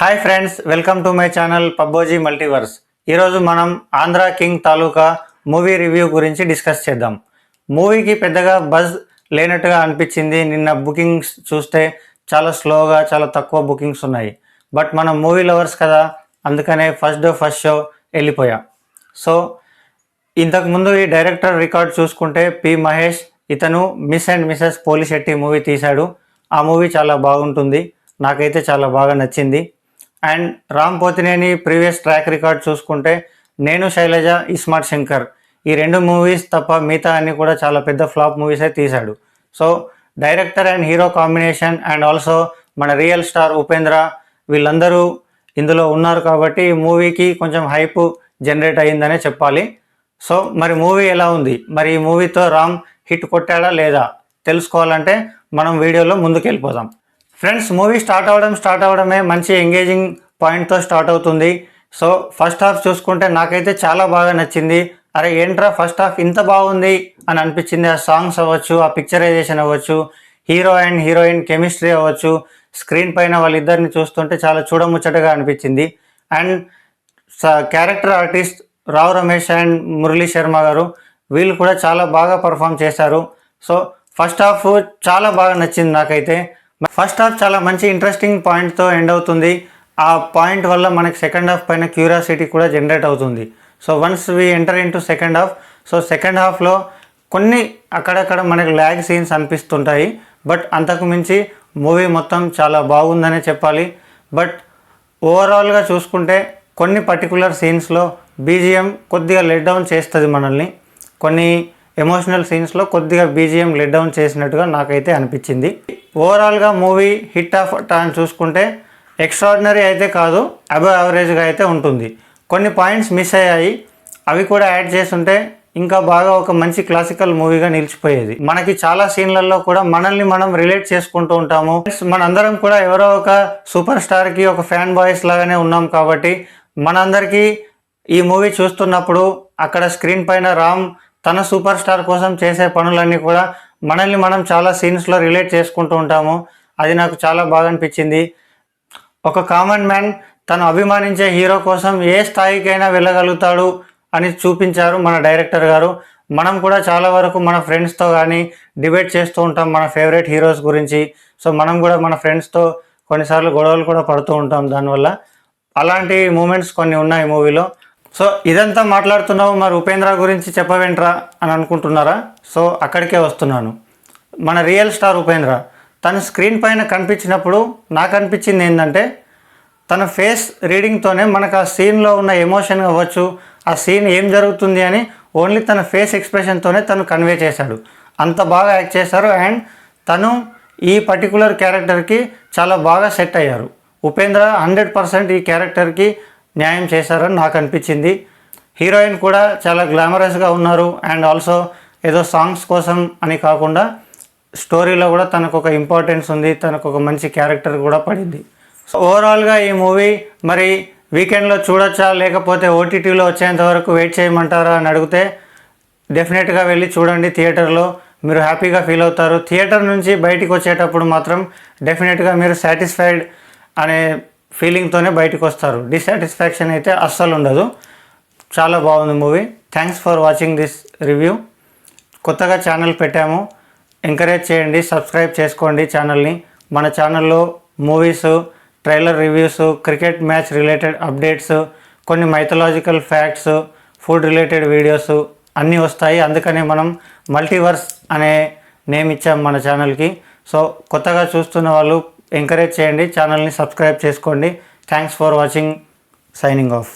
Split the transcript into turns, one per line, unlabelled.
Hi friends, welcome to my channel Pabboji multiverse. ఈరోజు మనం Andhra king Taluka movie review గురించి discuss చేద్దాం. మూవీకి పెద్దగా బజ్ లేనట్టుగా అనిపించింది. నిన్న బుకింగ్స్ చూస్తే చాలా స్లోగా, చాలా తక్కువ బుకింగ్స్ ఉన్నాయి. బట్ మనం మూవీ లవర్స్ కదా, అందుకనే ఫస్ట్ షో వెళ్ళిపోయా. సో ఇంతకుముందు ఈ డైరెక్టర్ రికార్డ్ చూసుకుంటే పి మహేష్, ఇతను miss and Mrs Polishetty movie తీశాడు. ఆ మూవీ చాలా బాగుంటుంది, నాకైతే చాలా బాగా నచ్చింది. And Ram Pothineni previous track record చూసుకుంటే నేను శైలజ, ఇస్మార్ట్ శంకర్ ఈ రెండు మూవీస్ తప్ప మిగతా అన్ని కూడా చాలా పెద్ద ఫ్లాప్ మూవీసే తీశాడు. So director and hero combination and also మన రియల్ స్టార్ ఉపేంద్ర వీళ్ళందరూ ఇందులో ఉన్నారు కాబట్టి ఈ మూవీకి కొంచెం హైప్ జనరేట్ అయ్యిందనే చెప్పాలి. సో మరి మూవీ ఎలా ఉంది, మరి ఈ మూవీతో రామ్ హిట్ కొట్టాడా లేదా తెలుసుకోవాలంటే మనం వీడియోలో ముందుకు వెళ్ళిపోదాం. ఫ్రెండ్స్, మూవీ స్టార్ట్ అవ్వడమే మంచి ఎంగేజింగ్ పాయింట్తో స్టార్ట్ అవుతుంది. సో ఫస్ట్ హాఫ్ చూసుకుంటే నాకైతే చాలా బాగా నచ్చింది. అరే ఏంట్రా ఫస్ట్ హాఫ్ ఇంత బాగుంది అని అనిపించింది. ఆ సాంగ్స్ అవ్వచ్చు, ఆ పిక్చరైజేషన్ అవ్వచ్చు, హీరో అండ్ హీరోయిన్ కెమిస్ట్రీ అవ్వచ్చు, స్క్రీన్ పైన వాళ్ళిద్దరిని చూస్తుంటే చాలా చూడముచ్చటగా అనిపించింది. And character artist Rao Ramesh and Murali Sharma గారు వీళ్ళు కూడా చాలా బాగా పర్ఫామ్ చేశారు. సో ఫస్ట్ హాఫ్ చాలా బాగా నచ్చింది నాకైతే. ఫస్ట్ హాఫ్ చాలా మంచి ఇంట్రెస్టింగ్ పాయింట్తో ఎండ్ అవుతుంది. ఆ పాయింట్ వల్ల మనకి సెకండ్ హాఫ్ పైన క్యూరియాసిటీ కూడా జనరేట్ అవుతుంది. So once we enter in to second half, so second హాఫ్లో కొన్ని అక్కడక్కడ మనకి ల్యాగ్ సీన్స్ అనిపిస్తుంటాయి. బట్ అంతకు మించి మూవీ మొత్తం చాలా బాగుందనే చెప్పాలి. బట్ ఓవరాల్గా చూసుకుంటే కొన్ని పర్టికులర్ సీన్స్లో బీజిఎం కొద్దిగా లెట్ డౌన్ చేస్తుంది మనల్ని. కొన్ని ఎమోషనల్ సీన్స్లో కొద్దిగా బీజిఎం లెట్ డౌన్ చేసినట్టుగా నాకైతే అనిపించింది. ఓవరాల్గా మూవీ హిట్ ఆఫ్ టైం చూసుకుంటే ఎక్స్ట్రాడినరీ అయితే కాదు, అబవ్ యావరేజ్గా అయితే ఉంటుంది. కొన్ని పాయింట్స్ మిస్ అయ్యాయి, అవి కూడా యాడ్ చేస్తుంటే ఇంకా బాగా ఒక మంచి క్లాసికల్ మూవీగా నిలిచిపోయేది. మనకి చాలా సీన్లలో కూడా మనల్ని మనం రిలేట్ చేసుకుంటూ ఉంటాము. మనందరం కూడా ఎవరో ఒక సూపర్ స్టార్కి ఒక ఫ్యాన్ బాయ్స్ లాగానే ఉన్నాం కాబట్టి మనందరికీ ఈ మూవీ చూస్తున్నప్పుడు అక్కడ స్క్రీన్ పైన రామ్ తన సూపర్ స్టార్ కోసం చేసే పనులన్నీ కూడా మనల్ని మనం చాలా సీన్స్లో రిలేట్ చేసుకుంటూ ఉంటాము. అది నాకు చాలా బాగా అనిపించింది. ఒక కామన్ మ్యాన్ తను అభిమానించే హీరో కోసం ఏ స్థాయికైనా వెళ్ళగలుగుతాడు అని చూపించారు మన డైరెక్టర్ గారు. మనం కూడా చాలా వరకు మన ఫ్రెండ్స్తో కానీ డిబేట్ చేస్తూ ఉంటాం మన ఫేవరెట్ హీరోస్ గురించి. సో మనం కూడా మన ఫ్రెండ్స్తో కొన్నిసార్లు గొడవలు కూడా పడుతూ ఉంటాం దానివల్ల. అలాంటి మూమెంట్స్ కొన్ని ఉన్నాయి మూవీలో. సో ఇదంతా మాట్లాడుతున్నావు, మరి ఉపేంద్ర గురించి చెప్పవేంట్రా అని అనుకుంటున్నారా? సో అక్కడికే వస్తున్నాను. మన రియల్ స్టార్ ఉపేంద్ర తన స్క్రీన్ పైన కనిపించినప్పుడు నాకు అనిపించింది ఏంటంటే తన ఫేస్ రీడింగ్తోనే మనకు ఆ సీన్లో ఉన్న ఎమోషన్ అవ్వచ్చు, ఆ సీన్ ఏం జరుగుతుంది అని ఓన్లీ తన ఫేస్ ఎక్స్ప్రెషన్తోనే తను కన్వే చేశాడు. అంత బాగా యాక్ట్ చేశారు. అండ్ తను ఈ పర్టికులర్ క్యారెక్టర్కి చాలా బాగా సెట్ అయ్యారు. ఉపేంద్ర 100% ఈ క్యారెక్టర్కి న్యాయం చేశారని నాకు అనిపించింది. హీరోయిన్ కూడా చాలా గ్లామరస్గా ఉన్నారు. అండ్ ఆల్సో ఏదో సాంగ్స్ కోసం అని కాకుండా స్టోరీలో కూడా తనకు ఒక ఇంపార్టెన్స్ ఉంది, తనకు ఒక మంచి క్యారెక్టర్ కూడా పడింది. సో ఓవరాల్గా ఈ మూవీ మరి వీకెండ్లో చూడొచ్చా లేకపోతే ఓటీటీలో వచ్చేంత వరకు వెయిట్ చేయమంటారా అని అడిగితే డెఫినెట్గా వెళ్ళి చూడండి. థియేటర్లో మీరు హ్యాపీగా ఫీల్ అవుతారు. థియేటర్ నుంచి బయటికి వచ్చేటప్పుడు మాత్రం డెఫినెట్గా మీరు సాటిస్ఫైడ్ అనే ఫీలింగ్తోనే బయటకు వస్తారు. డిసాటిస్ఫాక్షన్ అయితే అస్సలు ఉండదు. చాలా బాగుంది movie. Thanks for watching this review. కొత్తగా ఛానల్ పెట్టాము, ఎంకరేజ్ చేయండి, సబ్స్క్రైబ్ చేసుకోండి ఛానల్ని. మన ఛానల్లో movies, trailer reviews, cricket match related updates, కొన్ని mythological facts, food related videos అన్నీ వస్తాయి. అందుకనే మనం మల్టీవర్స్ అనే నేమ్ ఇచ్చాం మన ఛానల్కి. సో కొత్తగా చూస్తున్న వాళ్ళు ఎంకరేజ్ చేయండి, ఛానల్ని సబ్స్క్రైబ్ చేసుకోండి. Thanks for watching. Signing off.